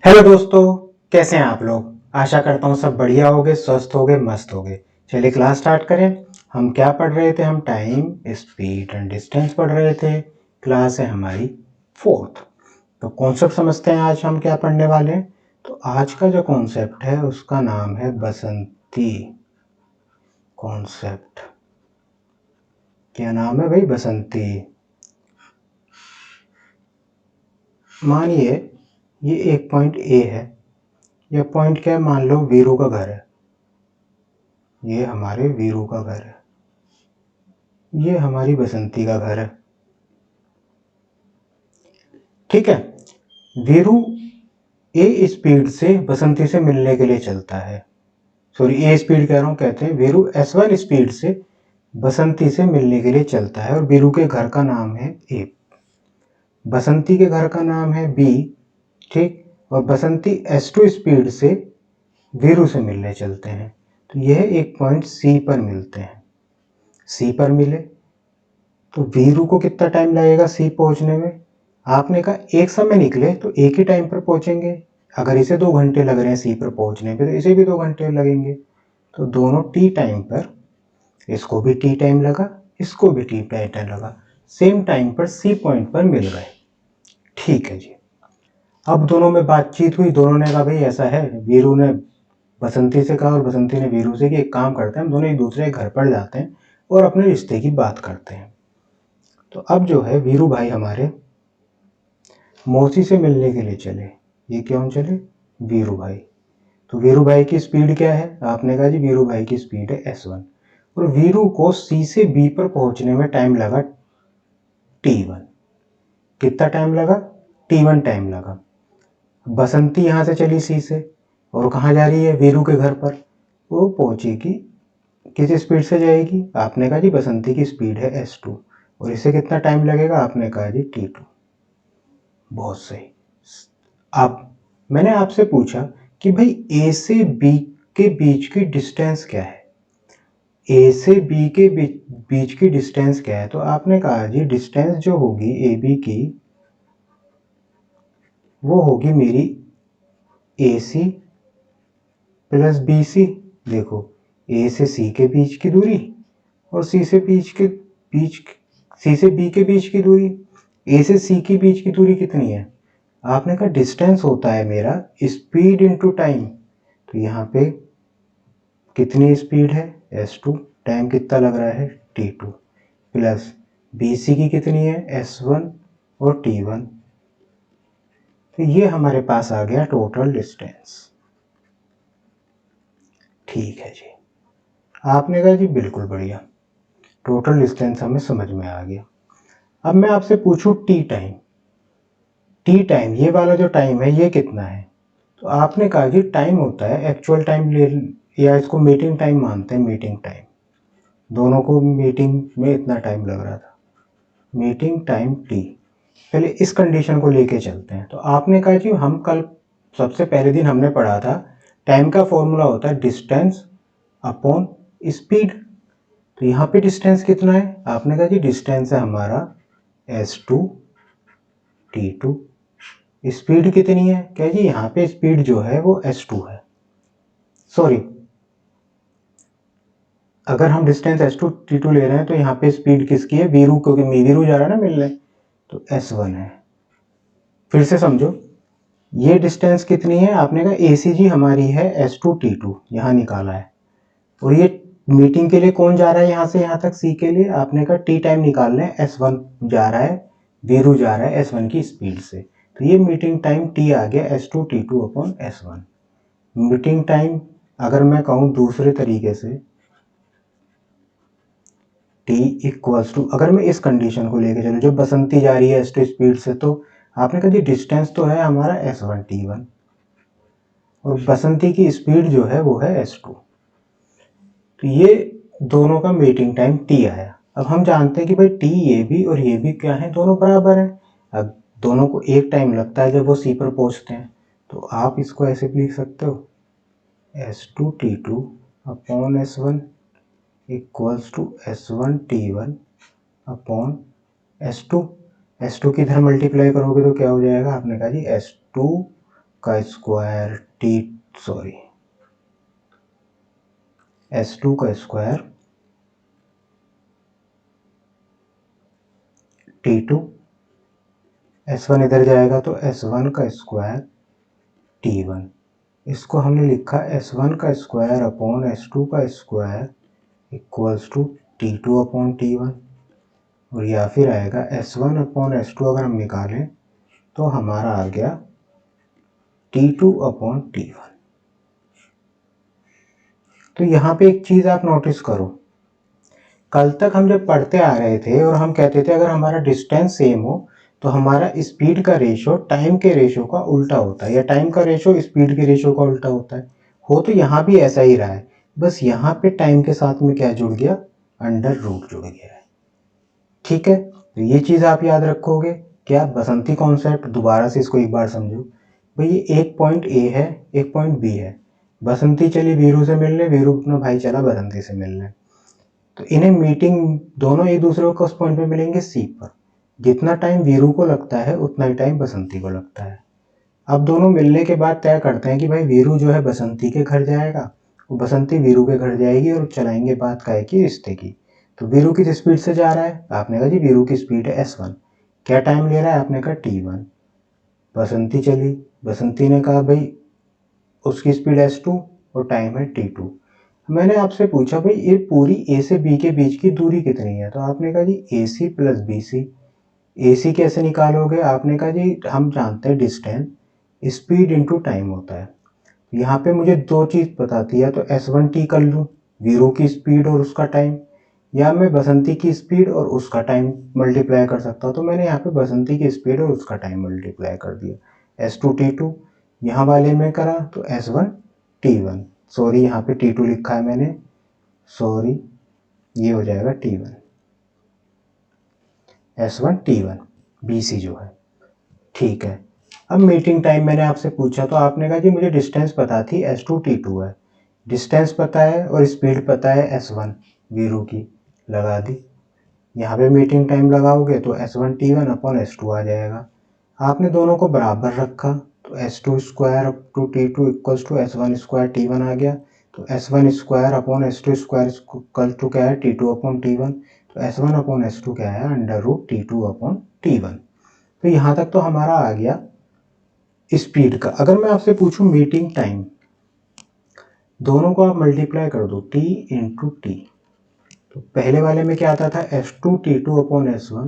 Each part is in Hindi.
हेलो दोस्तों, कैसे हैं आप लोग। आशा करता हूँ सब बढ़िया होगे, स्वस्थ होगे, मस्त होगे। चलिए क्लास स्टार्ट करें। हम क्या पढ़ रहे थे? हम टाइम, स्पीड एंड डिस्टेंस पढ़ रहे थे। क्लास है हमारी फोर्थ। तो कॉन्सेप्ट समझते हैं आज हम क्या पढ़ने वाले हैं। तो आज का जो कॉन्सेप्ट है उसका नाम है बसंती कॉन्सेप्ट। क्या नाम है भाई? बसंती। मानिए ये एक पॉइंट ए है। यह पॉइंट क्या है? मान लो वीरू का घर है। ये हमारे वीरू का घर है। ये हमारी बसंती का घर है। ठीक है। वीरू ए स्पीड से बसंती से मिलने के लिए चलता है। सॉरी, ए स्पीड कह रहा हूँ, कहते हैं वीरू S1 स्पीड से बसंती से मिलने के लिए चलता है और वीरू के घर का नाम है ए। बसंती के घर का नाम है बी। ठीक। और बसंती S2 स्पीड से वीरू से मिलने चलते हैं। तो यह एक पॉइंट सी पर मिलते हैं। सी पर मिले तो वीरू को कितना टाइम लगेगा सी पहुंचने में? आपने कहा एक समय निकले तो एक ही टाइम पर पहुंचेंगे। अगर इसे 2 घंटे लग रहे हैं सी पर पहुंचने पे तो इसे भी 2 घंटे लगेंगे। तो दोनों टी टाइम पर, इसको भी टी टाइम लगा, इसको भी टी टाइम लगा, सेम टाइम पर सी पॉइंट पर मिल गए। ठीक है जी। अब दोनों में बातचीत हुई। दोनों ने कहा भाई ऐसा है, वीरू ने बसंती से कहा और बसंती ने वीरू से कि एक काम करते हैं, हम दोनों एक दूसरे के घर पर जाते हैं और अपने रिश्ते की बात करते हैं। तो अब जो है वीरू भाई हमारे मौसी से मिलने के लिए चले। ये क्यों चले? वीरू भाई। तो वीरू भाई की स्पीड क्या है? आपने कहा जी वीरू भाई की स्पीड है S1 और वीरू को सी से बी पर पहुंचने में टाइम लगा T1। कितना टाइम लगा? T1 टाइम लगा। बसंती यहां से चली सी से और कहाँ जा रही है? वीरू के घर पर। वो पहुंचेगी, किस स्पीड से जाएगी? आपने कहा जी बसंती की स्पीड है S2 और इसे कितना टाइम लगेगा? आपने कहा जी T2। बहुत सही। अब मैंने आपसे पूछा कि भाई ए से बी के बीच की डिस्टेंस क्या है? ए से बी के बीच की डिस्टेंस क्या है? तो आपने कहा जी डिस्टेंस जो होगी ए बी की वो होगी मेरी ए सी प्लस बी सी। देखो, ए से सी के बीच की दूरी और सी से सी से बी के बीच की दूरी। ए से सी के बीच की दूरी कितनी है? आपने कहा डिस्टेंस होता है मेरा स्पीड इनटू टाइम। तो यहाँ पे कितनी स्पीड है? S2। टाइम कितना लग रहा है? T2 प्लस BC की कितनी है? S1 और T1। तो ये हमारे पास आ गया टोटल डिस्टेंस। ठीक है जी। आपने कहा जी बिल्कुल बढ़िया, टोटल डिस्टेंस हमें समझ में आ गया। अब मैं आपसे पूछूं टी टाइम। टी टाइम, ये वाला जो टाइम है ये कितना है? तो आपने कहा जी टाइम होता है एक्चुअल टाइम ले, या इसको मीटिंग टाइम मानते हैं। मीटिंग टाइम, दोनों को मीटिंग में इतना टाइम लग रहा था। Meeting time T. पहले इस कंडीशन को लेके चलते हैं। तो आपने कहा कि हम कल सबसे पहले दिन हमने पढ़ा था टाइम का फॉर्मूला होता है डिस्टेंस अपॉन स्पीड। तो यहाँ पे डिस्टेंस कितना है? आपने कहा जी डिस्टेंस है हमारा S2 T2। स्पीड कितनी है? क्या जी यहाँ पे स्पीड जो है वो S2 है। सॉरी, अगर हम डिस्टेंस S2 T2 ले रहे हैं तो यहाँ पे स्पीड किसकी है? वीरू, क्योंकि वीरू जा रहा है ना मिलने। तो S1 है। फिर से समझो, ये डिस्टेंस कितनी है? आपने कहा ACG हमारी है S2 T2, यहाँ निकाला है। और ये मीटिंग के लिए कौन जा रहा है यहाँ से यहाँ तक C के लिए? आपने कहा टी टाइम निकालना है, S1 जा रहा है, वीरू जा रहा है S1 की स्पीड से। तो ये मीटिंग टाइम T आ गया S2 T2 upon S1। Meeting time अगर मैं कहूँ दूसरे तरीके से T इक्वल्स टू, अगर मैं इस कंडीशन को लेके चलूँ, जो बसंती जा रही है S2 स्पीड से, तो आपने कहा जी डिस्टेंस तो है हमारा S1 T1 और बसंती की स्पीड जो है वो है S2। तो ये दोनों का मीटिंग टाइम T आया। अब हम जानते हैं कि भाई T ये भी और ये भी क्या है? दोनों बराबर हैं। अब दोनों को एक टाइम लगता है जब वो C पर पहुंचते हैं। तो आप इसको ऐसे भी लिख सकते हो S2 T2 upon S1 equals to S1 T1 upon S2। S2 की इधर मल्टीप्लाई करोगे तो क्या हो जाएगा? आपने कहा जी S2 का स्क्वायर S2 का स्क्वायर T2, S1 इधर जाएगा तो S1 का स्क्वायर T1। इसको हमने लिखा S1 का स्क्वायर अपॉन S2 का square equals to T2 upon T1, और या फिर आएगा S1 अपॉन S2 अगर हम निकालें तो हमारा आ गया T2 अपॉन T1। तो यहाँ पे एक चीज़ आप नोटिस करो, कल तक हम जब पढ़ते आ रहे थे और हम कहते थे अगर हमारा डिस्टेंस सेम हो तो हमारा स्पीड का रेशो टाइम के रेशो का उल्टा होता है, या टाइम का रेशो स्पीड के रेशो का उल्टा होता है। हो तो यहाँ भी ऐसा ही रहा है, बस यहाँ पे टाइम के साथ में क्या जुड़ गया, अंडर रूट जुड़ गया है। ठीक है, तो ये चीज़ आप याद रखोगे। क्या बसंती कॉन्सेप्ट, दोबारा से इसको एक बार समझो भाई। ये एक पॉइंट ए है, एक पॉइंट बी है। बसंती चली वीरू से मिलने, वीरू अपना भाई चला बसंती से मिलने, तो इन्हें मीटिंग दोनों एक दूसरे को उस पॉइंट पे मिलेंगे सी पर। जितना टाइम वीरू को लगता है उतना ही टाइम बसंती को लगता है। अब दोनों मिलने के बाद तय करते हैं कि भाई वीरू जो है बसंती के घर जाएगा, वो बसंती वीरू के घर जाएगी, और चलाएंगे बात काय की, रिश्ते की। तो वीरू किस स्पीड से जा रहा है, आपने कहा जी वीरू की स्पीड है S1। क्या टाइम ले रहा है, आपने कहा T1। बसंती चली, बसंती ने कहा भाई उसकी स्पीड S2 और टाइम है T2। मैंने आपसे पूछा भाई ये पूरी ए से बी के बीच की दूरी कितनी है, तो आपने कहा जी AC प्लस BC। AC कैसे निकालोगे, आपने कहा जी हम जानते हैं डिस्टेंस स्पीड इंटू टाइम होता है। यहाँ पे मुझे दो चीज़ बताती है, तो S1T कर लूँ, वीरू की स्पीड और उसका टाइम, या मैं बसंती की स्पीड और उसका टाइम मल्टीप्लाई कर सकता हूँ। तो मैंने यहाँ पे बसंती की स्पीड और उसका टाइम मल्टीप्लाई कर दिया, S2T2। यहाँ वाले में करा तो S1T1, सॉरी यहाँ पे T2 लिखा है मैंने, सॉरी, ये हो जाएगा T1, S1T1 BC जो है। ठीक है, अब मीटिंग टाइम मैंने आपसे पूछा तो आपने कहा जी मुझे डिस्टेंस पता थी S2T2 है, डिस्टेंस पता है और स्पीड पता है S1 वीरू की, लगा दी। यहाँ पे मीटिंग टाइम लगाओगे तो S1T1 अपॉन S2 आ जाएगा। आपने दोनों को बराबर रखा तो S2 square up to T2 equals to S1 square T1 आ गया। तो S1 square upon S2 square equal to क्या है, T2 अपॉन T1। तो S1 अपॉन S2 क्या है, under root T2 upon T1। तो यहाँ तक तो हमारा आ गया स्पीड का। अगर मैं आपसे पूछूं मीटिंग टाइम, दोनों को आप मल्टीप्लाई कर दो T इंटू टी, तो पहले वाले में क्या आता था S2T2 अपॉन S1,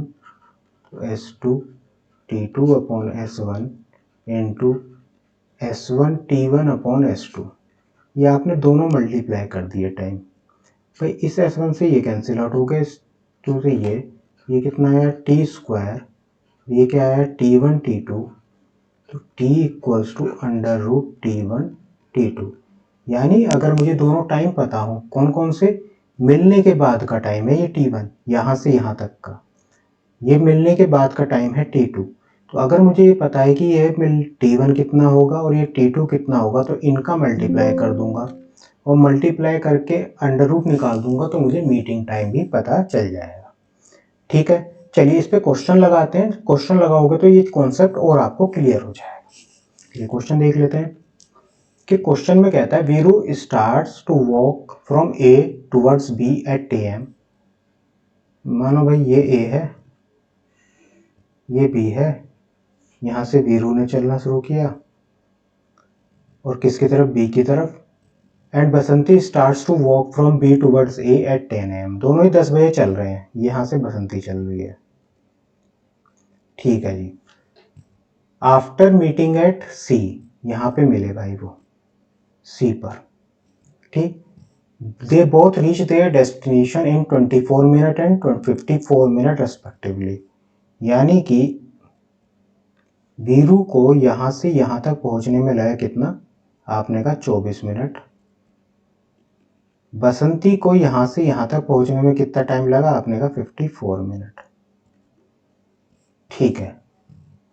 तो S2T2 upon S1 into S1T1 upon S2। ये आपने दोनों मल्टीप्लाई कर दिए टाइम। भाई इस S1 से ये कैंसिल आउट हो गया, इस 2 से ये कितना आया T स्क्वायर, ये क्या आया T1T2, तो T equals to under root T1T2। यानी अगर मुझे दोनों टाइम पता हो, कौन कौन से, मिलने के बाद का टाइम है ये T1, यहाँ से यहाँ तक का, ये मिलने के बाद का टाइम है T2। तो अगर मुझे ये पता है कि ये T1 कितना होगा और ये T2 कितना होगा, तो इनका मल्टीप्लाई कर दूंगा और मल्टीप्लाई करके अंडर रूट निकाल दूंगा, तो मुझे मीटिंग टाइम भी पता चल जाएगा। ठीक है, चलिए इस पे क्वेश्चन लगाते हैं। क्वेश्चन लगाओगे तो ये कॉन्सेप्ट और आपको क्लियर हो जाएगा। ये क्वेश्चन देख लेते हैं कि क्वेश्चन में कहता है Veeru starts to walk from A towards B at AM। मानो भाई ये A है, ये B है, यहाँ से वीरू ने चलना शुरू किया और किसकी तरफ, B की तरफ। And Basanti starts to walk from B towards A at 10 AM। दोनों ही 10 बजे चल रहे हैं, यहाँ से बसंती चल रही है। ठीक है जी, आफ्टर मीटिंग एट C, यहाँ पे मिले भाई वो C पर। ठीक, they both reach there destination in 24 minute and 54 minute respectively. यानी कि वीरू को यहाँ से यहाँ तक पहुँचने में लगा कितना, आपने कहा 24 मिनट। बसंती को यहाँ से यहाँ तक पहुँचने में कितना टाइम लगा, आपने कहा 54 मिनट। ठीक है,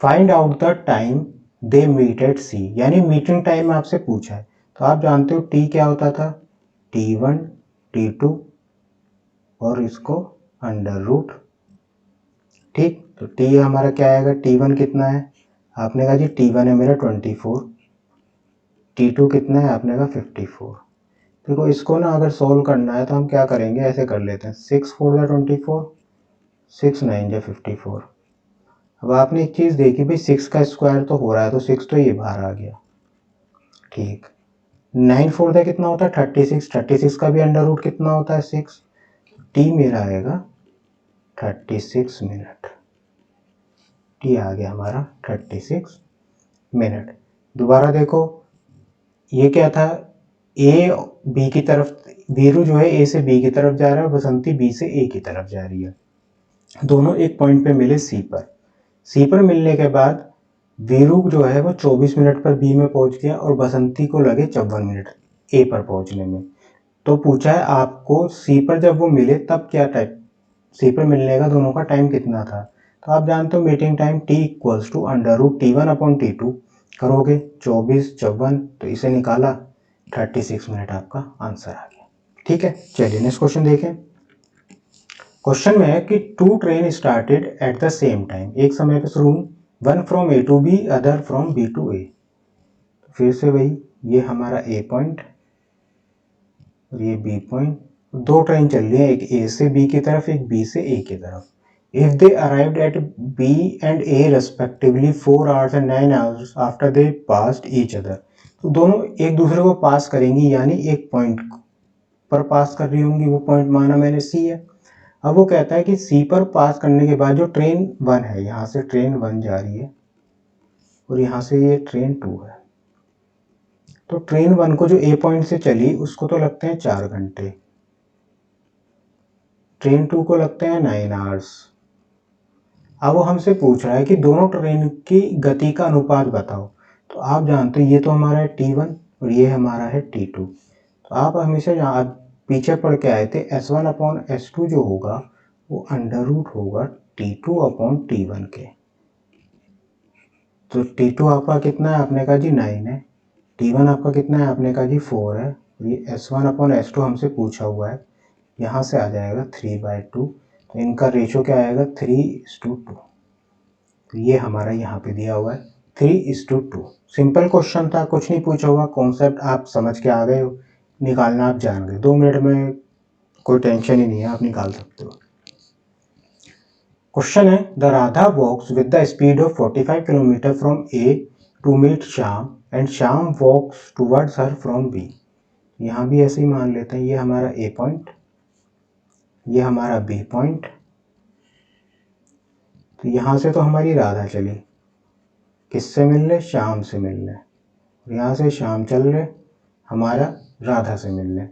find out the time they meet at C। यानी मीटिंग टाइम आपसे पूछा है, तो आप जानते हो T क्या होता था, T1 T2 और इसको अंडर रूट। ठीक, तो T हमारा क्या आएगा, T1 कितना है, आपने कहा जी T1 है मेरा 24, T2 कितना है आपने कहा 54। देखो इसको ना अगर सोल्व करना है तो हम क्या करेंगे, ऐसे कर लेते हैं 6 4 जा 24, 6 9 जा 54। अब आपने एक चीज़ देखी भाई 6 का स्क्वायर तो हो रहा है तो 6 तो ये बाहर आ गया, ठीक। 9 4 जा कितना होता है 36, 36 का भी अंडर रूट कितना होता है 6। टी मेरा आएगा 36 मिनट, टी आ गया हमारा 36 मिनट। दोबारा देखो ये क्या था, ए बी की तरफ, वीरू जो है ए से बी की तरफ जा रहा है और बसंती बी से ए की तरफ जा रही है। दोनों एक पॉइंट पे मिले सी पर। सी पर मिलने के बाद वीरू जो है वो 24 मिनट पर बी में पहुंच गया और बसंती को लगे 54 मिनट ए पर पहुंचने में। तो पूछा है आपको सी पर जब वो मिले तब क्या टाइम, सी पर मिलने का दोनों का टाइम कितना था। तो आप जानते हो meeting time T equals to under root T1 upon T2 करोगे 24 54 तो इसे निकाला 36 मिनट आपका आंसर आ गया। ठीक है, चलिए नेक्स्ट क्वेश्चन देखें। क्वेश्चन में है कि two train started at the same time, एक समय पे शुरू हुई, one from A to B other from B to A. फिर से वही, ये हमारा ए पॉइंट और ये बी पॉइंट, दो ट्रेन चल रही है, एक ए से बी की तरफ एक बी से ए की तरफ। If they arrived at B and A respectively 4 hours and 9 hours after they passed each other, तो दोनों एक दूसरे को पास करेंगी यानी एक पॉइंट पर पास कर रही होंगी, वो पॉइंट माना मैंने सी है। अब वो कहता है कि सी पर पास करने के बाद जो ट्रेन 1 है, यहाँ से ट्रेन 1 जा रही है और यहाँ से ये ट्रेन 2 है, तो ट्रेन 1 को जो ए पॉइंट से चली उसको तो लगते हैं 4 घंटे, ट्रेन 2 को लगते हैं 9 hours। अब वो हमसे पूछ रहा है कि दोनों ट्रेन की गति का अनुपात बताओ। तो आप जानते हो ये तो हमारा है T1 और ये हमारा है T2। तो आप हमेशा यहाँ पीछे पढ़ के आए थे S1 अपॉन S2 जो होगा वो अंडर रूट होगा T2 अपॉन T1 के। तो T2 आपका कितना है आपने कहा जी 9 है, T1 आपका कितना है आपने कहा जी 4 है, ये S1 अपॉन S2 हमसे पूछा हुआ है, यहाँ से आ जाएगा 3/2। तो इनका रेशो क्या आएगा 3:2। तो ये हमारा यहाँ पे दिया हुआ है 3:2। सिंपल क्वेश्चन था, कुछ नहीं पूछा हुआ, कॉन्सेप्ट आप समझ के आ गए हो, निकालना आप जान गए, 2 मिनट में कोई टेंशन ही नहीं है, आप निकाल सकते हो। क्वेश्चन है the Radha walks with the speed of 45 kilometre from A to meet Shyam and Shyam walks towards her from B. यहाँ भी ऐसे ही मान लेते हैं, ये हमारा ए पॉइंट, ये हमारा बी पॉइंट। तो यहाँ से तो हमारी राधा चली, किससे मिलने, श्याम से मिलने, और यहाँ से श्याम चल रहे हमारा राधा से मिलने।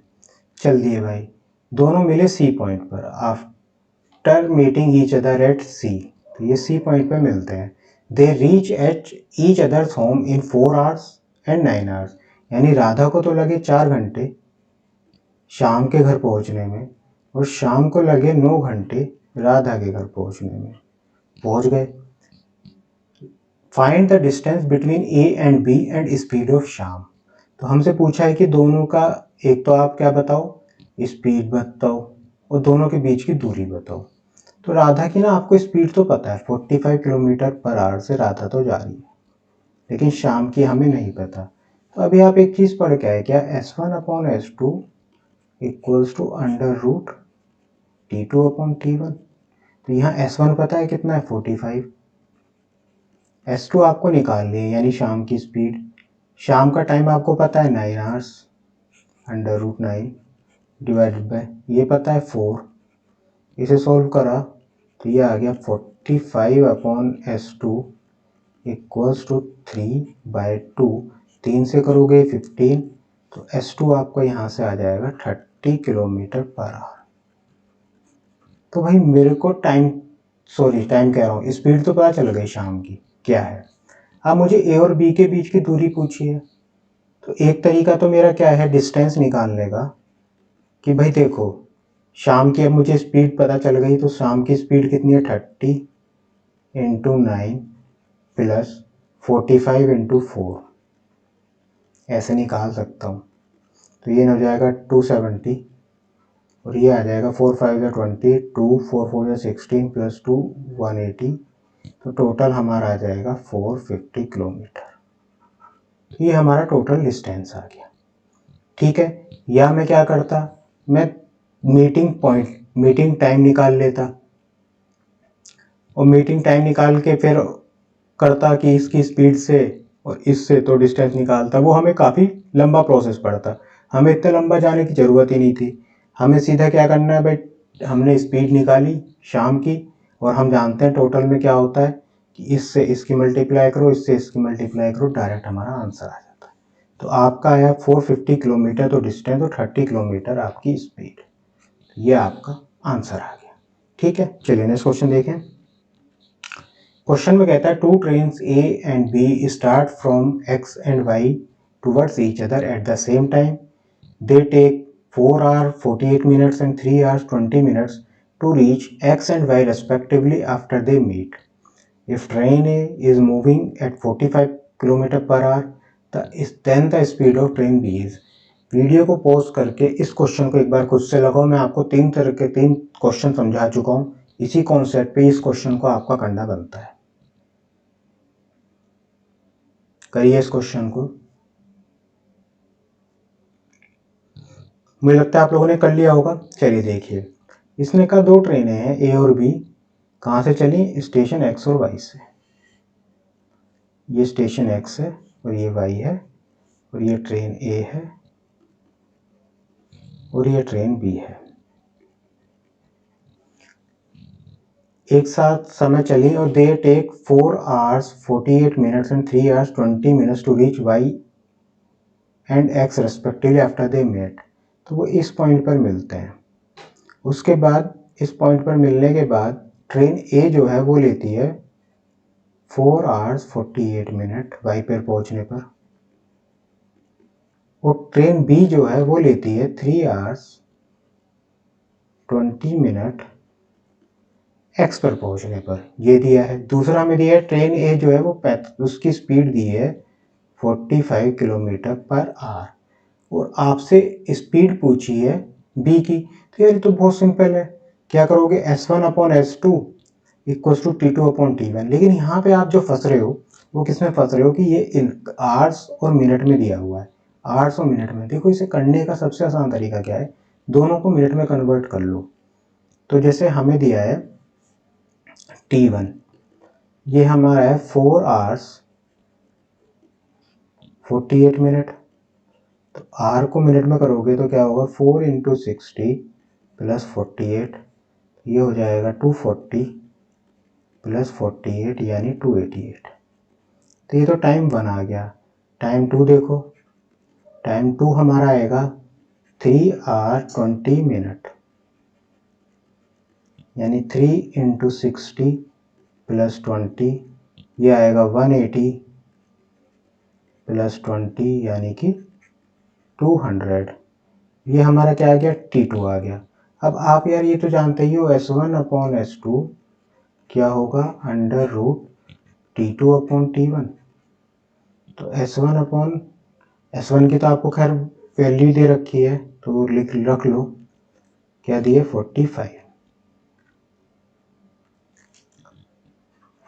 चल दिए भाई, दोनों मिले सी पॉइंट पर after meeting each other at C. तो ये सी पॉइंट पर मिलते हैं। They reach at each others home इन 4 hours and 9 hours, यानी राधा को तो लगे 4 घंटे शाम के घर पहुँचने में और शाम को लगे 9 घंटे राधा के घर पहुँचने में, पहुँच गए। Find the distance between A and B and speed of Shyam. तो हमसे पूछा है कि दोनों का, एक तो आप क्या बताओ स्पीड बताओ और दोनों के बीच की दूरी बताओ। तो राधा की ना आपको स्पीड तो पता है 45 किलोमीटर पर आवर से राधा तो जा रही है, लेकिन शाम की हमें नहीं पता। तो अभी आप एक चीज़ पढ़ के आए क्या, S1 upon S2 equals to under root T2 upon T1। तो यहाँ S1 पता है कितना है 45, S2 आपको निकाल लिए यानी शाम की स्पीड, शाम का टाइम आपको पता है 9 hours, under root 9 divided by ये पता है 4, इसे सॉल्व करा तो ये आ गया 45 अपॉन S2 इक्वल्स टू 3/2, 3 से करोगे 15, तो S2 आपको यहाँ से आ जाएगा 30 किलोमीटर पर आवर। तो भाई मेरे को टाइम कह रहा हूँ, स्पीड तो पता चल गई शाम की क्या है। अब मुझे ए और बी के बीच की दूरी पूछी है, तो एक तरीका तो मेरा क्या है डिस्टेंस निकालने का, कि भाई देखो शाम की अब मुझे स्पीड पता चल गई, तो शाम की स्पीड कितनी है 30 × 9 प्लस 45 × 4, ऐसे निकाल सकता हूँ। तो ये हो जाएगा 270 और ये आ जाएगा 4 5 20, 2 4 4 16 प्लस 2 180, तो टोटल हमारा आ जाएगा 450 किलोमीटर। ये हमारा टोटल डिस्टेंस आ गया। ठीक है, या मैं क्या करता, मैं मीटिंग टाइम निकाल लेता और मीटिंग टाइम निकाल के फिर करता कि इसकी स्पीड से और इससे तो डिस्टेंस निकालता। वो हमें काफ़ी लंबा प्रोसेस पड़ता, हमें इतना लंबा जाने की ज़रूरत ही नहीं थी। हमें सीधा क्या करना है भाई, हमने स्पीड निकाली शाम की और हम जानते हैं टोटल में क्या होता है कि इससे इसकी मल्टीप्लाई करो, इससे इसकी मल्टीप्लाई करो, डायरेक्ट हमारा आंसर आ जाता है। तो आपका आया 450 किलोमीटर तो डिस्टेंस और 30 किलोमीटर आपकी स्पीड, ये आपका आंसर आ गया। ठीक है, चलिए नेक्स्ट क्वेश्चन देखें। क्वेश्चन में कहता है two trains A and B start from X and Y towards each other at the same time, they take 4 hours 48 minutes and 3 hours 20 minutes to reach x and y respectively after they meet. If train A is moving at 45 km per hour, then the speed of train B is. Video को पॉज करके इस क्वेश्चन को एक बार खुद से लगाओ। मैं आपको तीन क्वेश्चन समझा चुका हूँ, इसी कॉन्सेप्ट पे इस क्वेश्चन को आपका करना बनता है। करिए इस क्वेश्चन को, मुझे लगता है आप लोगों ने कर लिया होगा। चलिए देखिए, इसने कहा दो ट्रेनें हैं ए और बी, कहाँ से चली, स्टेशन एक्स और वाई से। ये स्टेशन एक्स है और ये वाई है और ये ट्रेन ए है और ये ट्रेन बी है। एक साथ समय चली और दे take 4 hours 48 minutes and 3 hours 20 minutes to reach y and x respectively after they met. तो वो इस पॉइंट पर मिलते हैं। उसके बाद इस पॉइंट पर मिलने के बाद ट्रेन ए जो है वो लेती है 4 hours 48 minutes y पर पहुंचने पर, और ट्रेन बी जो है वो लेती है 3 hours 20 minutes एक्स पर पहुंचने पर। ये दिया है। दूसरा में दिया है ट्रेन ए जो है वो उसकी स्पीड दी है 45 किलोमीटर पर आवर और आपसे स्पीड पूछी है बी की। तो यार ये तो बहुत सिंपल है, क्या करोगे, S1/S2 इक्वल्स टू T2/T1। लेकिन यहाँ पे आप जो फंस रहे हो वो किस में फंस रहे हो कि ये इन आवर्स और मिनट में दिया हुआ है, आवर्स और मिनट में। देखो इसे करने का सबसे आसान तरीका क्या है, दोनों को मिनट में कन्वर्ट कर लो। तो जैसे हमें दिया है T1, ये हमारा है 4 hours 48 मिनट। तो R को मिनट में करोगे तो क्या होगा, 4 × 60 + 48, ये हो जाएगा 240 + 48 यानी 288। तो ये तो टाइम 1 आ गया। टाइम 2 देखो, टाइम 2 हमारा आएगा 3 hours 20 minutes यानी 3 × 60 + 20, ये आएगा 180 + 20 यानी कि 200। ये हमारा क्या आ गया, T2 आ गया। अब आप यार ये तो जानते ही हो S1/S2 क्या होगा, √T2/T1। तो S1 की तो आपको खैर वैल्यू दे रखी है तो रख लो, क्या दिए 45।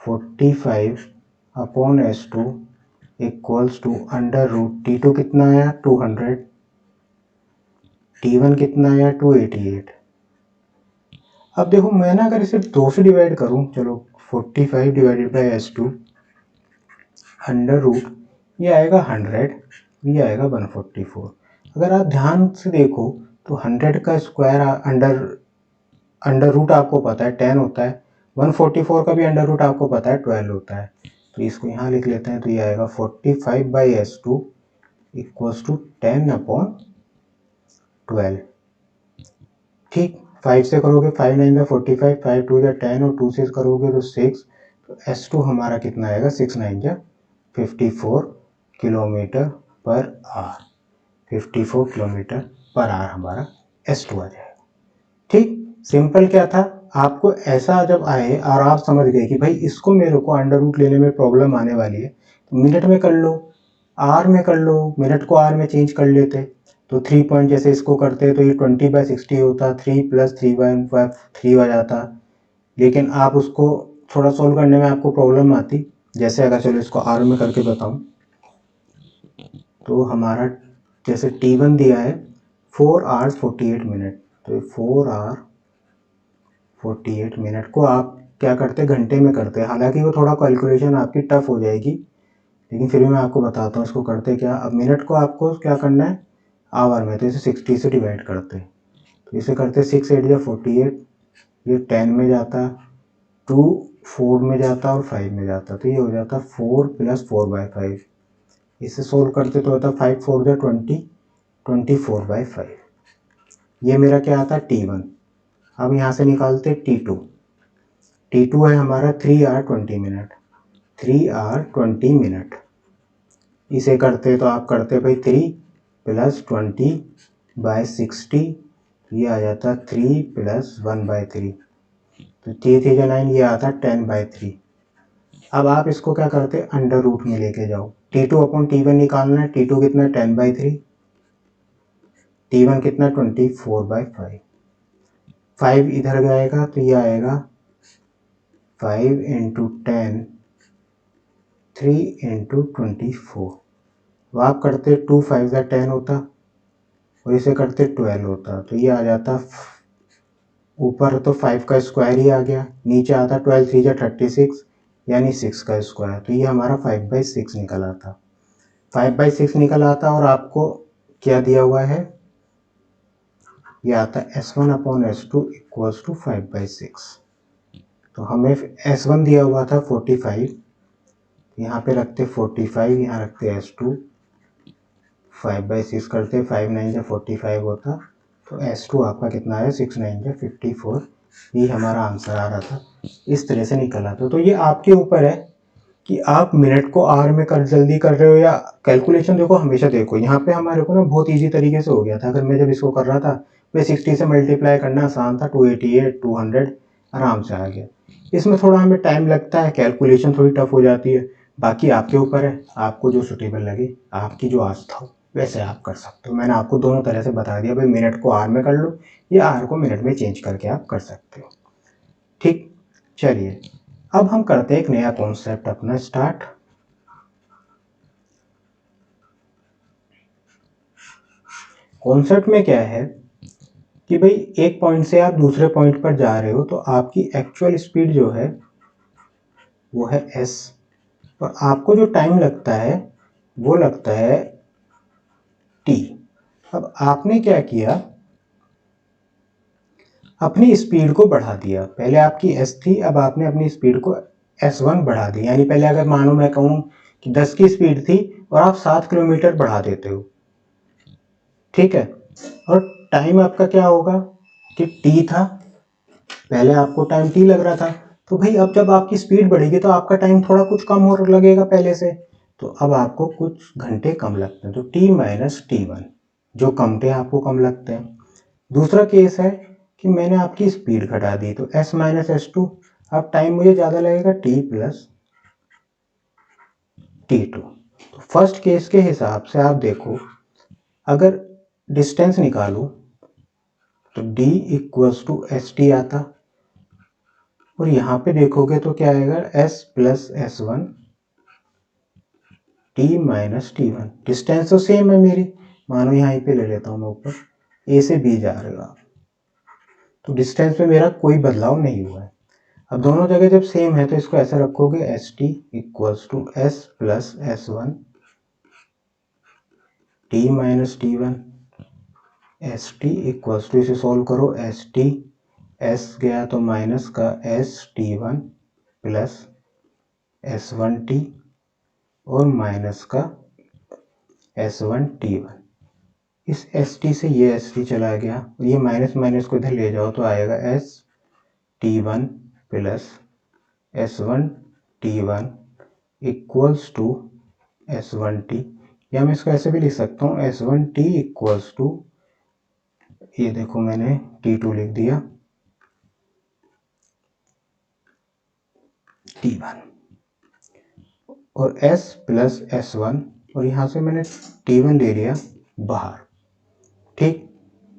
45/S2 इक्वल्स टू √T2 कितना आया 200, T1 कितना आया 288। अब देखो मैं ना अगर इसे 2 से डिवाइड करूं, चलो 45 / S2 √ ये आएगा 100, ये आएगा 144। अगर आप ध्यान से देखो तो 100 का स्क्वायर अंडर रूट आपको पता है 10 होता है, 144 का भी अंडर रूट आपको पता है 12 होता है। तो इसको यहाँ लिख लेते हैं, तो ये आएगा 45/S2 इक्वल्स टू 10/12। ठीक, 5 से करोगे 5 9 45, 5 2 10 और 2 से करोगे तो 6। तो S2 हमारा कितना आएगा, 6 9 54 kilometre per our. 54 kilometre per our हमारा S2 आ जाएगा। ठीक, सिंपल क्या था, आपको ऐसा जब आए और आप समझ गए कि भाई इसको मेरे को अंडर रूट लेने में प्रॉब्लम आने वाली है, तो मिनट में कर लो, आर में कर लो, मिनट को आर में चेंज कर लेते। तो 3 पॉइंट जैसे इसको करते तो ये 20/60 होता, 3 + 3/3 आ जाता। लेकिन आप उसको थोड़ा सोल्व करने में आपको प्रॉब्लम आती, जैसे अगर चलो इसको आर में करके बताऊं, तो हमारा जैसे T1 दिया है 4 आवर्स 48 मिनट, तो 4 आवर 48 मिनट को आप क्या करते हैं, घंटे में करते हैं। हालांकि वो थोड़ा कैलकुलेशन आपकी टफ हो जाएगी, लेकिन फिर भी मैं आपको बताता हूँ इसको करते क्या। अब मिनट को आपको क्या करना है आवर में, तो इसे 60 से डिवाइड करते हैं। तो इसे करते 6 8 या 48, ये 10 में जाता, 2 4 में जाता और 5 में जाता, तो ये हो जाता 4 + 4/5। इसे सोल्व करते तो होता 5 4 जा 20, 24/5। ये मेरा क्या आता है T1। अब यहाँ से निकालते T2। T2 है हमारा 3 आवर 20 मिनट, 3 आवर 20 मिनट। इसे करते तो आप करते भाई 3 + 20/60, ये आ जाता 3 + 1/3, तो 3 3 जा 9, ये आता 10/3। अब आप इसको क्या करते अंडर रूट में लेके जाओ। T2/T1 निकालना है, T2 कितना 10/3, T1 कितना 24/5। 5 इधर जाएगा तो ये आएगा 5 × 10, 3 × 24। वो आप करते 2 5 जा 10 होता और इसे करते 12 होता, तो ये आ जाता ऊपर तो 5 का स्क्वायर ही आ गया, नीचे आता 12 3 जा 36 यानी 6 का स्क्वायर, तो ये हमारा 5/6 निकल आता। 5/6 निकल आता और आपको क्या दिया हुआ है, ये आता S1/S2 = 5/6। तो हमें S1 दिया हुआ था 45, यहाँ पे रखते 45, यहाँ रखते S2, 5/6 करते 5 9 जा 45 होता, तो S2 आपका कितना है 6 9 जा 54। ये हमारा आंसर आ रहा था, इस तरह से निकल आता। तो ये आपके ऊपर है कि आप मिनट को आवर में कर जल्दी कर रहे हो या कैलकुलेशन। देखो हमेशा देखो यहाँ पे हमारे को ना बहुत इजी तरीके से हो गया था। अगर मैं जब इसको कर रहा था मैं 60 से मल्टीप्लाई करना आसान था, 288 200 आराम से आ गया। इसमें थोड़ा हमें टाइम लगता है, कैलकुलेशन थोड़ी टफ हो जाती है। बाकी आपके ऊपर है, आपको जो सुटेबल लगे, आपकी जो आस्था हो वैसे आप कर सकते हो। मैंने आपको दोनों तरह से बता दिया, भाई मिनट को आवर में कर लो या आवर को मिनट में चेंज करके आप कर सकते हो। ठीक, चलिए अब हम करते हैं एक नया कॉन्सेप्ट अपना स्टार्ट। कॉन्सेप्ट में क्या है कि भाई एक पॉइंट से आप दूसरे पॉइंट पर जा रहे हो, तो आपकी एक्चुअल स्पीड जो है वो है s, और आपको जो टाइम लगता है वो लगता है t। अब आपने क्या किया, अपनी स्पीड को बढ़ा दिया। पहले आपकी s थी, अब आपने अपनी स्पीड को s1 बढ़ा दी। यानी पहले अगर मानो मैं कहूँ कि 10 की स्पीड थी और आप 7 किलोमीटर बढ़ा देते हो, ठीक है, और टाइम आपका क्या होगा कि t था, पहले आपको टाइम t लग रहा था, तो भाई अब जब आपकी स्पीड बढ़ेगी तो आपका टाइम थोड़ा कुछ कम हो लगेगा पहले से, तो अब आपको कुछ घंटे कम लगते हैं, तो t - t1 जो कम थे आपको कम लगते हैं। दूसरा केस है कि मैंने आपकी स्पीड घटा दी, तो s - s2, अब टाइम मुझे ज़्यादा लगेगा t + t2। तो फर्स्ट केस के हिसाब से आप देखो, अगर डिस्टेंस निकालो तो d = st आता, और यहाँ पे देखोगे तो क्या आएगा s + s1 t - t1। Distance तो सेम है मेरी, मानो यहाँ पे ले लेता हूँ मैं ऊपर, a से b जा रहे हो आप, तो डिस्टेंस में मेरा कोई बदलाव नहीं हुआ है। अब दोनों जगह जब सेम है तो इसको ऐसा रखोगे st = s + s1 t - t1, st = इसे सोल्व करो, st s गया तो माइनस का s t1 + s1t और माइनस का s1 t1। इस st से ये st चला गया, और ये माइनस माइनस को इधर ले जाओ तो आएगा s t1 + s1 t1 = s1t, या मैं इसको ऐसे भी लिख सकता हूँ s1t = ये देखो मैंने t2 लिख दिया t1, और s + s1, और यहाँ से मैंने t1 ले लिया बाहर। ठीक,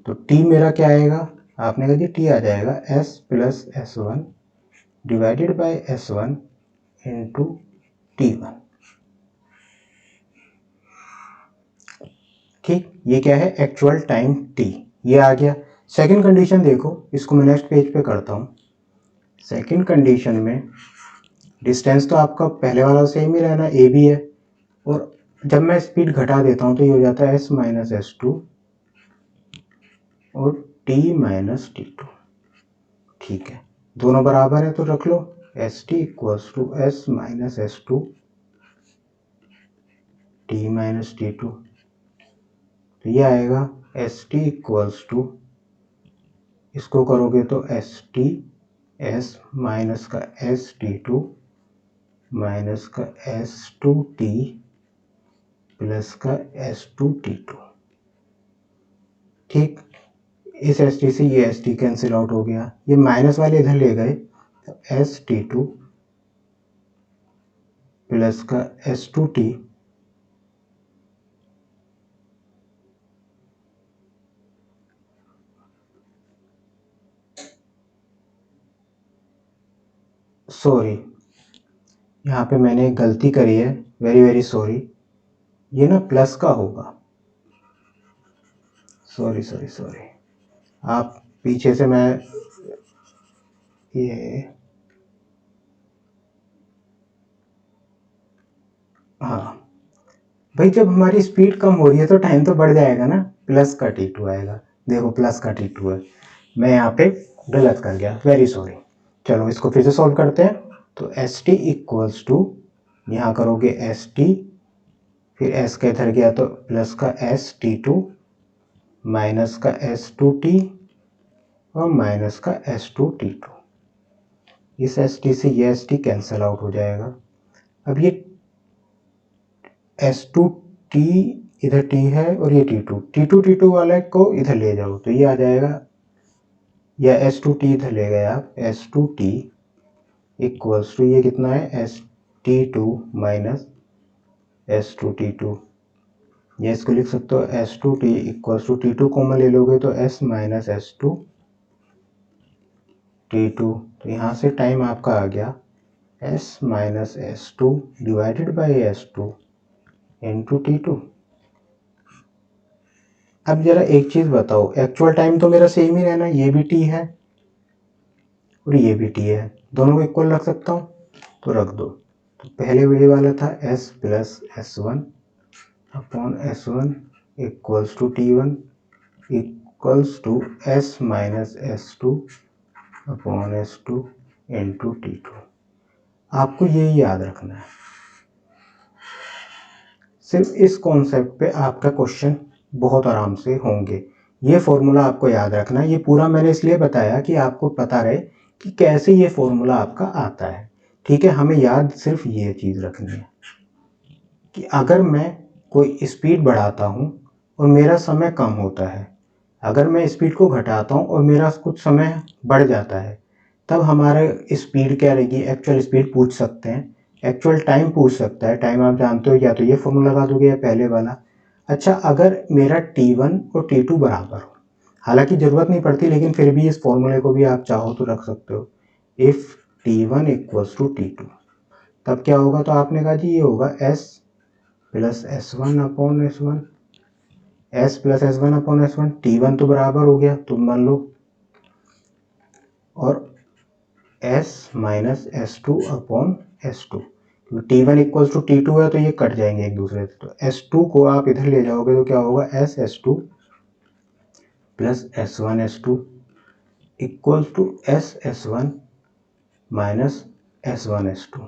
तो t मेरा क्या आएगा, आपने कहा कि t आ जाएगा s + s1 / s1 × t1। ठीक, ये क्या है, एक्चुअल टाइम t, ये आ गया। सेकंड कंडीशन देखो, इसको मैं नेक्स्ट पेज पे करता हूँ। सेकंड कंडीशन में डिस्टेंस तो आपका पहले वाला सेम ही रहना, a भी है, और जब मैं स्पीड घटा देता हूँ तो ये हो जाता है s माइनस एस टू और t माइनस टी टू। ठीक है, दोनों बराबर है तो रख लो, S T equals to S minus S two T minus T two. तो ये आएगा एस टी इक्वल्स टू, इसको करोगे तो एस टी एस माइनस का एस टी टू माइनस का एस टू टी प्लस का एस टू टी टू। ठीक, इस एस टी से ये एस टी कैंसिल आउट हो गया, ये माइनस वाले इधर ले गए, तो एस टी टू प्लस का एस टू टी सॉरी, यहाँ पे मैंने एक गलती करी है, वेरी वेरी सॉरी, ये ना प्लस का होगा, सॉरी सॉरी सॉरी, आप पीछे से मैं ये, हाँ भाई, जब हमारी स्पीड कम हो रही है तो टाइम तो बढ़ जाएगा ना, प्लस का टी टू आएगा, देखो प्लस का टी टू है, मैं यहाँ पे गलत कर गया, वेरी सॉरी। चलो इसको फिर से सॉल्व करते हैं। तो एस टी इक्वल्स टू, यहाँ करोगे एस टी, फिर एस का इधर गया तो प्लस का एस टी टू माइनस का एस टू टी और माइनस का एस टू टी टू। इस एस टी से ये एस टी कैंसिल आउट हो जाएगा। अब ये एस टू टी इधर टी है और ये टी टू वाले को इधर ले जाओ तो ये आ जाएगा, या एस टू टी इधर ले गए आप, S two T equals to, ये कितना है, S T two minus S two T two, या इसको लिख सकते हो S two T equals to, T two common ले लोगे तो S minus S two T two. तो यहाँ से टाइम आपका आ गया S minus S two divided by S two into T two. अब जरा एक चीज़ बताओ, एक्चुअल टाइम तो मेरा सेम ही रहना, ये भी टी है और ये भी टी है, दोनों को इक्वल रख सकता हूँ, तो रख दो। तो पहले ये वाला था s plus S one upon S one equals to T one equals to S minus S two upon S two into T two. आपको ये याद रखना है, सिर्फ इस कॉन्सेप्ट पे आपका क्वेश्चन बहुत आराम से होंगे। ये फॉर्मूला आपको याद रखना है, ये पूरा मैंने इसलिए बताया कि आपको पता रहे कि कैसे ये फॉर्मूला आपका आता है। ठीक है, हमें याद सिर्फ ये चीज़ रखनी है कि अगर मैं कोई स्पीड बढ़ाता हूँ और मेरा समय कम होता है, अगर मैं स्पीड को घटाता हूँ और मेरा कुछ समय बढ़ जाता है, तब हमारा स्पीड क्या रहेगी, एक्चुअल स्पीड पूछ सकते हैं, एक्चुअल टाइम पूछ सकता है। टाइम आप जानते हो, या तो ये फॉर्मूला लगा दोगे या पहले वाला। अच्छा, अगर मेरा T1 और T2 बराबर हो, हालांकि ज़रूरत नहीं पड़ती, लेकिन फिर भी इस फॉर्मूले को भी आप चाहो तो रख सकते हो, if T1 equals to T2, तब क्या होगा, तो आपने कहा जी ये होगा S plus S one upon S one, S plus S one upon S one, T1 तो बराबर हो गया तुम मान लो, और s minus S two upon S two, T one equals to T two है तो ये कट जाएंगे एक दूसरे से, तो एस टू को आप इधर ले जाओगे तो क्या होगा, S two plus S two equals to S one minus S two.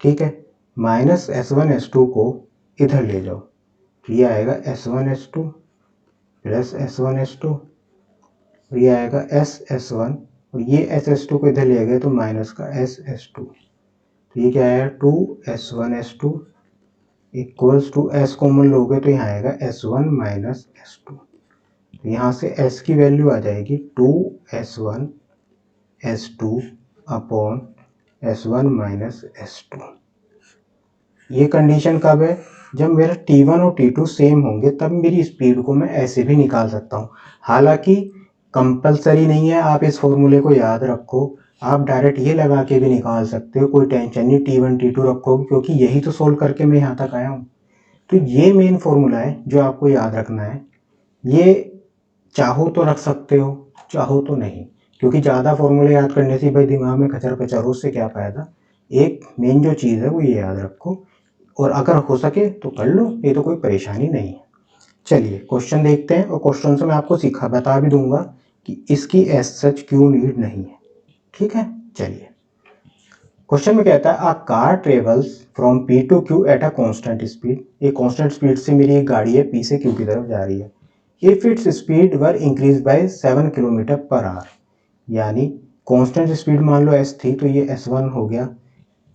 ठीक है, माइनस एस टू को इधर ले जाओ तो ये आएगा S two plus S two, और ये आएगा एस वन, और ये एस टू को इधर ले गए तो माइनस का एस टू, तो ये क्या आया, two S two equals to, S common लोगे तो यहाँ आएगा S one minus S two, तो यहाँ से s की वैल्यू आ जाएगी two S one S two upon S one minus S two. ये कंडीशन कब है, जब मेरा T1 और T2 सेम होंगे, तब मेरी स्पीड को मैं ऐसे भी निकाल सकता हूँ। हालांकि कंपलसरी नहीं है, आप इस फॉर्मूले को याद रखो, आप डायरेक्ट ये लगा के भी निकाल सकते हो, कोई टेंशन नहीं T1 T2 रखोगे, क्योंकि यही तो सोल्व करके मैं यहाँ तक आया हूँ। तो ये मेन फॉर्मूला है जो आपको याद रखना है। ये चाहो तो रख सकते हो, चाहो तो नहीं, क्योंकि ज़्यादा फॉर्मूले याद करने से भाई दिमाग में खचर पचर हो, उससे क्या फ़ायदा। एक मेन जो चीज़ है वो ये याद रखो, और अगर हो सके तो कर लो, ये तो कोई परेशानी नहीं है। चलिए क्वेश्चन देखते हैं, और क्वेश्चन से मैं आपको बता भी दूंगा कि इसकी एज सच क्यों नीड नहीं है। ठीक है, चलिए क्वेश्चन में कहता है a car travels from P to Q at a constant speed. एक कांस्टेंट स्पीड से मेरी एक गाड़ी है पी से क्यू की तरफ जा रही है। If its speed were increase by 7 kilometre per hour, यानी कांस्टेंट स्पीड मान लो एस थी, तो ये एस वन हो गया।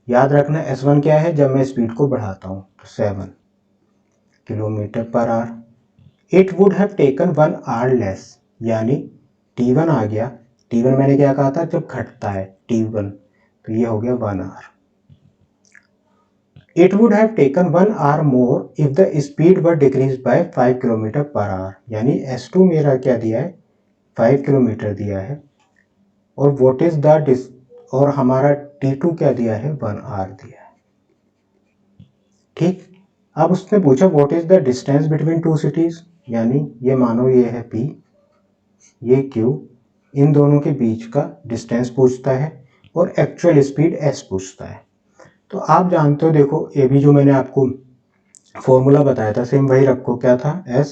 याद रखना एस वन क्या है, जब मैं स्पीड को बढ़ाता हूँ तो 7 kilometre per our. It would have taken 1 our less, यानी T1 आ गया। T1 मैंने क्या कहा था, जब घटता है T1, तो ये हो गया 1 hour. It would have taken 1 hour more if the speed were decrease by 5 kilometre per hour, यानी S2 मेरा क्या दिया है, 5 किलोमीटर दिया है, और व्हाट इज द और हमारा T2 क्या दिया है, 1 आवर दिया है। ठीक, अब उसने पूछा what is the distance between two cities, यानी ये मानो ये है P, ये Q, इन दोनों के बीच का डिस्टेंस पूछता है, और एक्चुअल स्पीड S पूछता है। तो आप जानते हो, देखो ये भी जो मैंने आपको फॉर्मूला बताया था सेम वही रखो, क्या था, S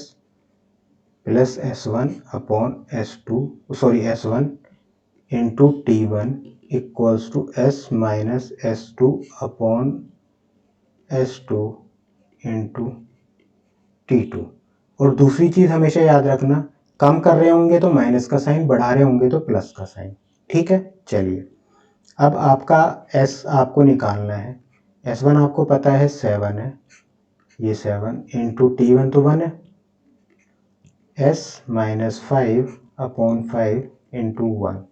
plus S1 upon S2, sorry S1 into T1 equals to S minus S2 upon S2 into T2। और दूसरी चीज़ हमेशा याद रखना, कम कर रहे होंगे तो माइनस का साइन, बढ़ा रहे होंगे तो प्लस का साइन। ठीक है, चलिए अब आपका S आपको निकालना है। S1 आपको पता है 7 है, ये 7 इंटू T1 तो 1 है, S माइनस 5 अपॉन 5 इंटू 1।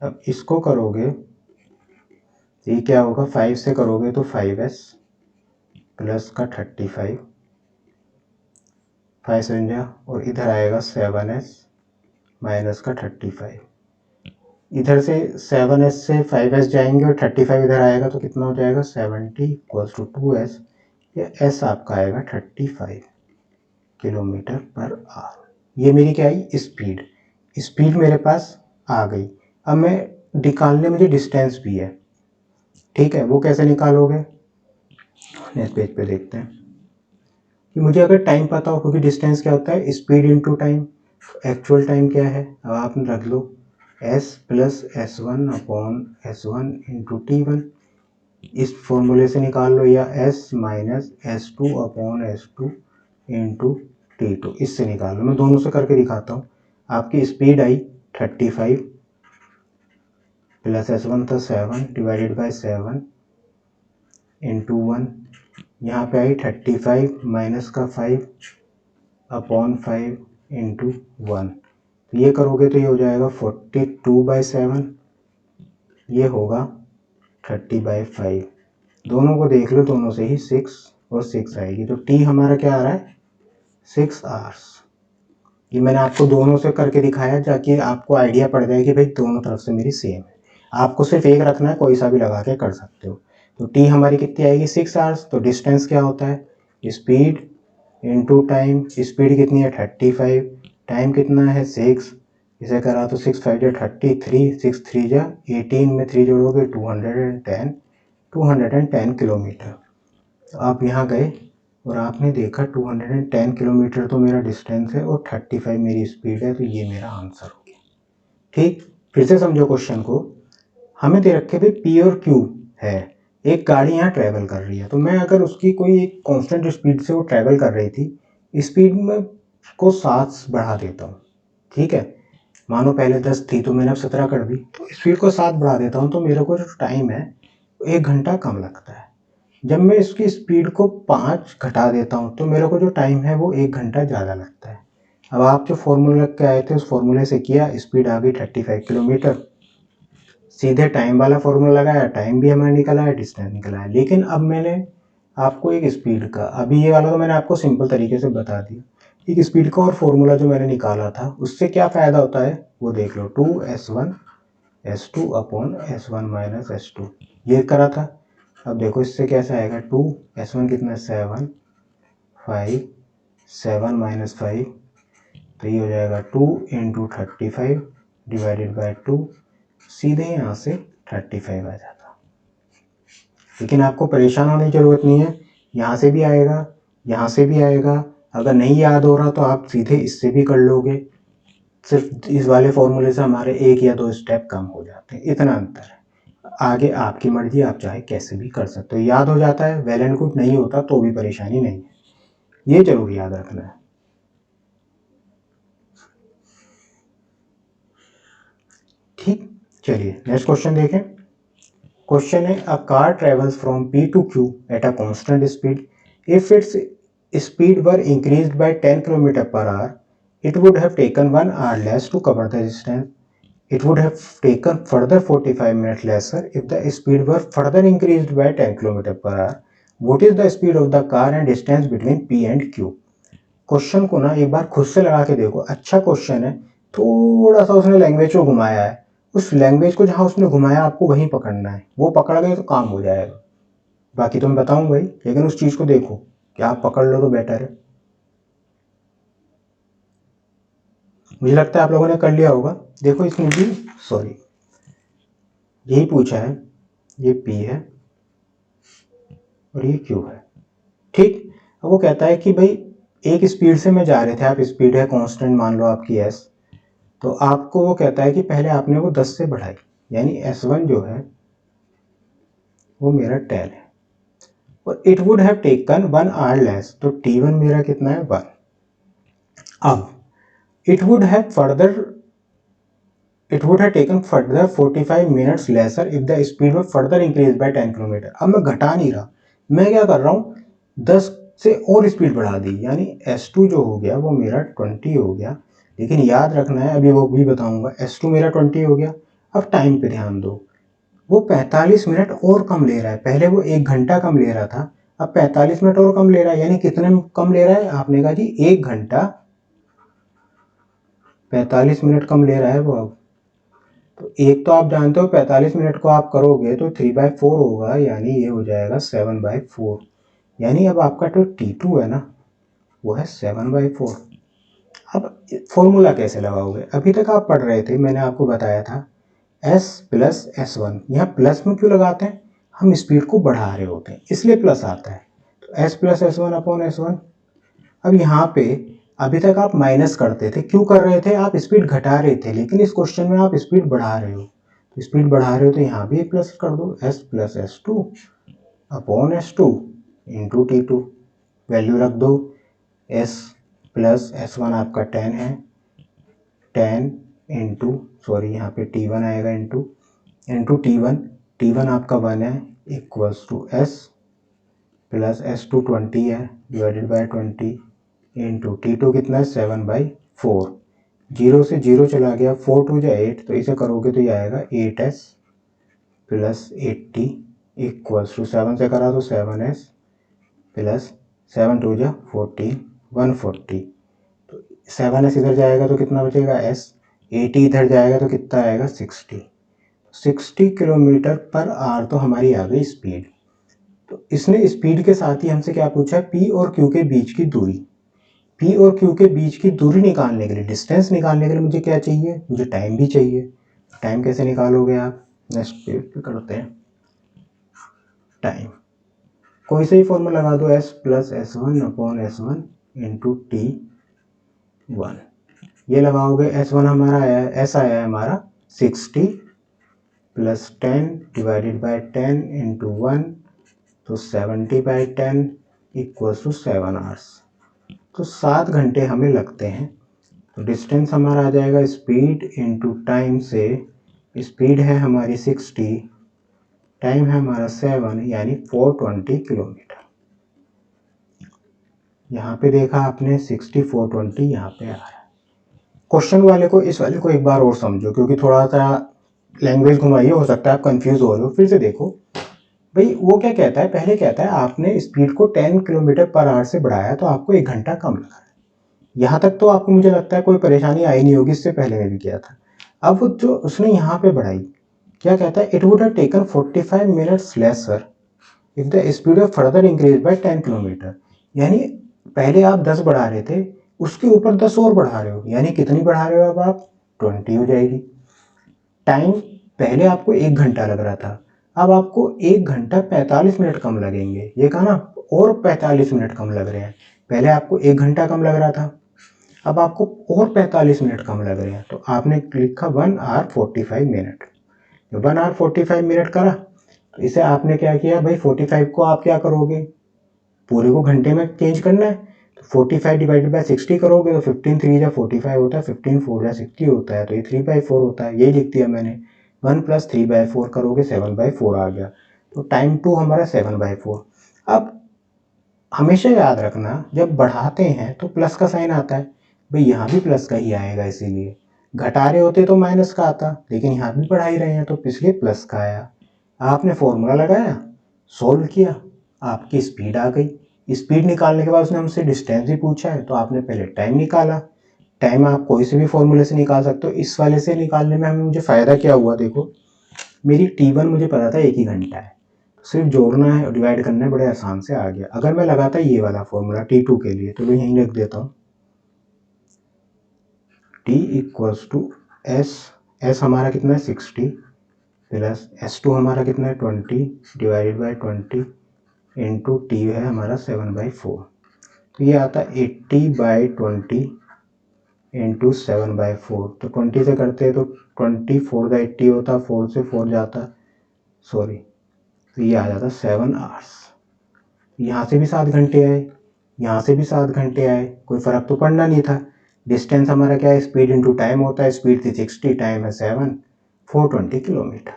अब इसको करोगे तो ये क्या होगा, 5 से करोगे तो 5S प्लस का 35, 5 से, और इधर आएगा 7S माइनस का 35। इधर से 7S से 5S जाएंगे और 35 इधर आएगा तो कितना हो जाएगा, 70 इक्वल्स टू 2S। या S आपका आएगा 35 किलोमीटर पर आवर। ये मेरी क्या आई, स्पीड। स्पीड मेरे पास आ गई। अब मैं निकालने, मुझे डिस्टेंस भी है। ठीक है, वो कैसे निकालोगे, नेक्स्ट पेज पे देखते हैं। कि मुझे अगर टाइम पता हो, क्योंकि डिस्टेंस क्या होता है, speed into time, actual time क्या है, अब आप रख लो S plus S1 upon S1 into T1। इस फॉर्मूले से निकाल लो, या S minus S2 upon S2 into T2, इससे निकाल लो। मैं दोनों से करके दिखाता हूँ। आपकी स्पीड आई 35 प्लस S1 था 7 डिवाइडेड बाई 7 इंटू 1। यहाँ पे आई 35 माइनस का 5 अपॉन 5 इंटू 1। तो ये करोगे तो ये हो जाएगा 42/7, ये होगा 30/5। दोनों को देख लो, दोनों से ही 6 और 6 आएगी, तो T हमारा क्या आ रहा है, 6 आवर्स। ये मैंने आपको दोनों से करके दिखाया ताकि आपको आइडिया पड़ जाए कि भाई दोनों तरफ से मेरी सेम है। आपको सिर्फ एक रखना है, कोई सा भी लगा के कर सकते हो। तो T हमारी कितनी आएगी, 6 आवर्स। तो डिस्टेंस क्या होता है, स्पीड इनटू टाइम। स्पीड कितनी है 35, टाइम कितना है 6, इसे करा तो 6 5 33, 6 3 18 में 3 जोड़ोगे 210 किलोमीटर। तो आप यहाँ गए और आपने देखा 210 किलोमीटर तो मेरा डिस्टेंस है और 35 मेरी स्पीड है, तो ये मेरा आंसर हो गया। ठीक, फिर से समझो क्वेश्चन को। हमें दे रखे भाई P और Q है, एक गाड़ी यहाँ ट्रैवल कर रही है, तो मैं अगर उसकी कोई एक कांस्टेंट स्पीड से वो ट्रैवल कर रही थी, स्पीड में को 7 बढ़ा देता हूँ। ठीक है, मानो पहले 10 थी तो मैंने अब 17 कर दी, तो स्पीड को 7 बढ़ा देता हूँ, तो मेरे को जो टाइम है 1 घंटा कम लगता है। जब मैं इसकी स्पीड को 5 घटा देता हूँ तो मेरे को जो टाइम है वो 1 घंटा ज़्यादा लगता है। अब आप जो फॉर्मूला लग के आए थे उस फॉर्मूले से किया, स्पीड आ गई 35 किलोमीटर, सीधे टाइम वाला फॉर्मूला लगाया, टाइम भी हमारा निकला है, डिस्टेंस निकला है। लेकिन अब मैंने आपको एक स्पीड का, अभी ये वाला तो मैंने आपको सिंपल तरीके से बता दिया, एक स्पीड का और फॉर्मूला जो मैंने निकाला था उससे क्या फ़ायदा होता है वो देख लो। 2S1 S2 upon S1 minus S2 ये करा था। अब देखो इससे कैसा आएगा, 2S1 कितना 7 5, 7 माइनस 5, तो ये हो जाएगा 2 इंटू 35 डिवाइडेड बाई 2, सीधे यहाँ से 35 आ जाता। लेकिन आपको परेशान होने की ज़रूरत नहीं है, यहाँ से भी आएगा, यहाँ से भी आएगा। अगर नहीं याद हो रहा तो आप सीधे इससे भी कर लोगे, सिर्फ इस वाले फॉर्मूले से हमारे 1 या 2 स्टेप कम हो जाते हैं, इतना अंतर है। आगे आपकी मर्जी, आप चाहे कैसे भी कर सकते हो। याद हो जाता है, वेल एंड गुड, नहीं होता तो भी परेशानी नहीं है, ये जरूर याद रखना है। ठीक, चलिए नेक्स्ट क्वेश्चन देखें। क्वेश्चन है, a car travels from P to Q eight a constant speed, if its speed were increased by 10 kilometre per our, it would have taken 1 hour less to cover the distance. It would have taken further 45 minutes lesser if the speed were further increased by 10 km per hour. What is the speed of the car and distance between P and Q? Question को ना एक बार खुद से लगा के देखो, अच्छा क्वेश्चन है, थोड़ा सा उसने लैंग्वेज को घुमाया है, उस लैंग्वेज को जहाँ उसने घुमाया आपको वहीं पकड़ना है, वो पकड़ गए तो काम हो जाएगा। बाकी तो मैं बताऊंगा ही, लेकिन उस चीज़ को देखो कि आप पकड़ लो तो बेटर है। मुझे लगता है आप लोगों ने कर लिया होगा। देखो इसमें भी सॉरी यही पूछा है, ये P है और ये Q है। ठीक, अब वो कहता है कि भाई एक स्पीड से मैं जा रहे थे, आप स्पीड है कांस्टेंट मान लो आपकी S, तो आपको वो कहता है कि पहले आपने वो 10 से बढ़ाई, यानी S1 जो है वो मेरा 10 है, और it would have taken 1 our less, तो T1 मेरा कितना है 1। अब it would have taken further 45 minutes lesser if the speed were further increased by 10 kilometre. अब मैं घटा नहीं रहा, मैं क्या कर रहा हूँ 10 से और स्पीड बढ़ा दी, यानी S2 जो हो गया वो मेरा 20 हो गया। लेकिन याद रखना है, अभी वो भी बताऊंगा, S2 मेरा 20 हो गया। अब टाइम पे ध्यान दो, वो 45 मिनट और कम ले रहा है, पहले वो 1 घंटा कम ले रहा था, अब 45 मिनट और कम ले रहा है, यानी कितने कम ले रहा है, आपने कहा जी 1 घंटा 45 मिनट कम ले रहा है वो। अब तो एक तो आप जानते हो 45 मिनट को आप करोगे तो 3/4 होगा, यानी ये हो जाएगा 7/4, यानी अब आपका जो T2 है ना वो है 7/4। अब फॉर्मूला कैसे लगाओगे, अभी तक आप पढ़ रहे थे, मैंने आपको बताया था S प्लस S1, यहाँ प्लस में क्यों लगाते हैं, हम स्पीड को बढ़ा रहे होते हैं इसलिए प्लस आता है, तो S plus S1 upon S1। अब यहाँ पे अभी तक आप माइनस करते थे, क्यों कर रहे थे, आप स्पीड घटा रहे थे, लेकिन इस क्वेश्चन में आप स्पीड बढ़ा रहे हो, तो स्पीड बढ़ा रहे हो तो यहाँ भी प्लस कर दो, S plus S2 upon S2 into T2, value रख दो, S प्लस S1 आपका 10 है, 10 इंटू सॉरी यहाँ पे T1 आएगा इंटू T1 आपका 1 है, equals to S plus S2 20 है डिवाइडेड बाई 20 इंटू T2 कितना है 7/4, 0 से 0 चला गया, 4 2 जा 8, तो इसे करोगे तो ये आएगा 8S प्लस 80 इक्वल्स टू 7 से करा तो 7S प्लस 7 2 जा 14 140, तो 7S इधर जाएगा तो कितना बचेगा S, 80 इधर जाएगा तो कितना आएगा 60 किलोमीटर पर आवर, तो हमारी आ गई स्पीड। तो इसने स्पीड के साथ ही हमसे क्या पूछा है, P और Q के बीच की दूरी। P और Q के बीच की दूरी निकालने के लिए, डिस्टेंस निकालने के लिए मुझे क्या चाहिए, मुझे टाइम भी चाहिए। टाइम कैसे निकालोगे आप, नेक्स्ट पेज पे करते हैं टाइम। कोई से ही फॉर्मूला लगा दो, S plus S1 upon S1 into T1, ये लगाओगे, S1 हमारा आया है, S आया है हमारा 60 प्लस 10 डिवाइडेड बाई 10 इंटू 1, तो 70/10 इक्वल्स टू 7 आवर्स, तो 7 घंटे हमें लगते हैं। तो डिस्टेंस हमारा आ जाएगा स्पीड इंटू टाइम से, स्पीड है हमारी 60, टाइम है हमारा 7, यानी 420 किलोमीटर। यहाँ पे देखा आपने 60 420 यहाँ पे आ रहा है। क्वेश्चन वाले को, इस वाले को एक बार और समझो, क्योंकि थोड़ा सा लैंग्वेज घुमाइए, हो सकता है आप कंफ्यूज हो रहे हो, फिर से देखो भाई। वो क्या कहता है, पहले कहता है आपने स्पीड को 10 किलोमीटर पर आवर से बढ़ाया तो आपको 1 घंटा कम लगा है, यहाँ तक तो आपको मुझे लगता है कोई परेशानी आई नहीं होगी, इससे पहले मैं भी किया था। अब जो उसने यहाँ पे बढ़ाई, क्या कहता है, it would have taken 45 minutes lesser if the speed of further increase by 10 kilometre, यानी पहले आप 10 बढ़ा रहे थे, उसके ऊपर 10 और बढ़ा रहे हो, यानी कितनी बढ़ा रहे हो अब आप? 20 हो जाएगी। टाइम पहले आपको 1 घंटा लग रहा था, अब आपको 1 घंटा 45 मिनट कम लगेंगे। ये कहा ना, और 45 मिनट कम लग रहे हैं। पहले आपको 1 घंटा कम लग रहा था, अब आपको और 45 मिनट कम लग रहे हैं। तो आपने लिखा 1 आवर 45 मिनट। 1 आवर 45 मिनट करा, तो इसे आपने क्या किया भाई, 45 को आप क्या करोगे, पूरे को घंटे में चेंज करना है। तो 45 डिवाइडेड बाय 60 करोगे तो 15 3 जा 45 होता है, 15 4 जा 60 होता है, तो ये 3/4 होता है। यही लिख दिया मैंने। 1 + 3/4 करोगे 7/4 आ गया। तो टाइम 2 हमारा 7/4। अब हमेशा याद रखना, जब बढ़ाते हैं तो प्लस का साइन आता है, भाई यहाँ भी प्लस का ही आएगा, इसीलिए घटा रहे होते तो माइनस का आता, लेकिन यहाँ भी बढ़ा ही रहे हैं तो इसलिए प्लस का आया। आपने फॉर्मूला लगाया, सोल्व किया, आपकी स्पीड आ गई। स्पीड निकालने के बाद उसने हमसे डिस्टेंस भी पूछा है, तो आपने पहले टाइम निकाला। टाइम आप कोई से भी फॉर्मूले से निकाल सकते हो। इस वाले से निकालने में हमें मुझे फ़ायदा क्या हुआ, देखो मेरी T1 मुझे पता था 1 ही घंटा है, सिर्फ जोड़ना है और डिवाइड करना है, बड़े आसान से आ गया। अगर मैं लगाता ये वाला फॉर्मूला T2 के लिए, तो मैं यहीं लिख देता हूँ, T = S हमारा कितना है 60 प्लस S2 हमारा कितना है 20 डिवाइडेड बाई 20 इंटू T है हमारा 7/4। तो ये आता है 80/20 इंटू 7/4। तो 20 से करते हैं तो 20 4 का 80 होता, 4 से 4 जाता, सॉरी, तो ये आ जाता 7 आवर्स। यहाँ से भी 7 घंटे आए, यहाँ से भी 7 घंटे आए, कोई फ़र्क तो पड़ना नहीं था। डिस्टेंस हमारा क्या है, स्पीड इंटू टाइम होता है। स्पीड थी 60, टाइम है 7, 420 किलोमीटर।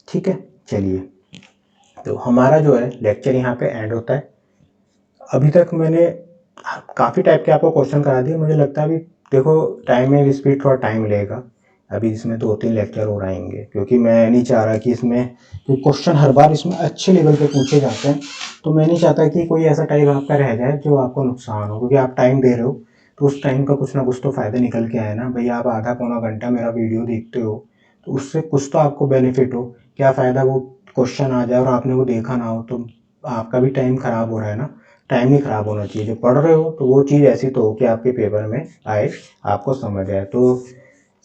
ठीक है, चलिए, तो हमारा जो है लेक्चर यहाँ पे एंड होता है। अभी तक मैंने काफ़ी टाइप के आपको क्वेश्चन करा दिए। मुझे लगता है अभी देखो टाइम में स्पीड थोड़ा टाइम लेगा, अभी इसमें 2-3 लेक्चर और आएंगे, क्योंकि मैं नहीं चाह रहा कि इसमें क्वेश्चन हर बार इसमें अच्छे लेवल पे पूछे जाते हैं, तो मैं नहीं चाहता कि कोई ऐसा टाइप आपका रह जाए जो आपको नुकसान हो, क्योंकि आप टाइम दे रहे हो तो उस टाइम का कुछ ना कुछ तो फ़ायदा निकल के आए ना। भाई आप आधा पौना घंटा मेरा वीडियो देखते हो, तो उससे कुछ तो आपको बेनिफिट हो। क्या फ़ायदा वो क्वेश्चन आ जाए और आपने वो देखा ना हो, तो आपका भी टाइम ख़राब हो रहा है ना। टाइम नहीं ख़राब होना चाहिए, जो पढ़ रहे हो तो वो चीज़ ऐसी तो हो कि आपके पेपर में आए, आपको समझ आए। तो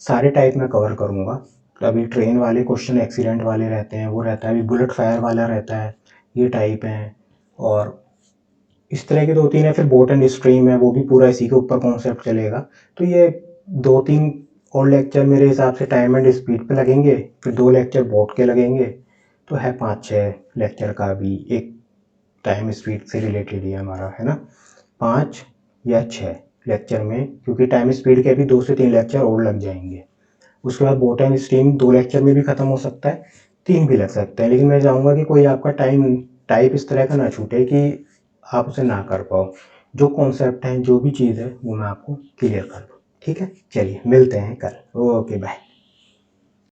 सारे टाइप मैं कवर करूँगा। अभी ट्रेन वाले क्वेश्चन एक्सीडेंट वाले रहते हैं, वो रहता है, अभी बुलेट फायर वाला रहता है, ये टाइप हैं, और इस तरह के 2-3 है। फिर बोट एंड स्ट्रीम है, वो भी पूरा इसी के ऊपर कॉन्सेप्ट चलेगा। तो ये 2-3 और लेक्चर मेरे हिसाब से टाइम एंड स्पीड पे लगेंगे, फिर 2 लेक्चर बोट के लगेंगे, तो है 5-6 लेक्चर का भी एक टाइम स्पीड से रिलेटेड ही हमारा, है ना, 5 या 6 लेक्चर में, क्योंकि टाइम स्पीड के भी 2 से 3 लेक्चर और लग जाएंगे। उसके बाद बोट एंड स्ट्रीम 2 लेक्चर में भी ख़त्म हो सकता है, 3 भी लग सकते हैं, लेकिन मैं चाहूँगा कि कोई आपका टाइम टाइप इस तरह का ना छूटे कि आप उसे ना कर पाओ। जो कॉन्सेप्ट है, जो भी चीज़ है, वो मैं आपको क्लियर कर दूँ। ठीक है, चलिए मिलते हैं कल। Okay, bye.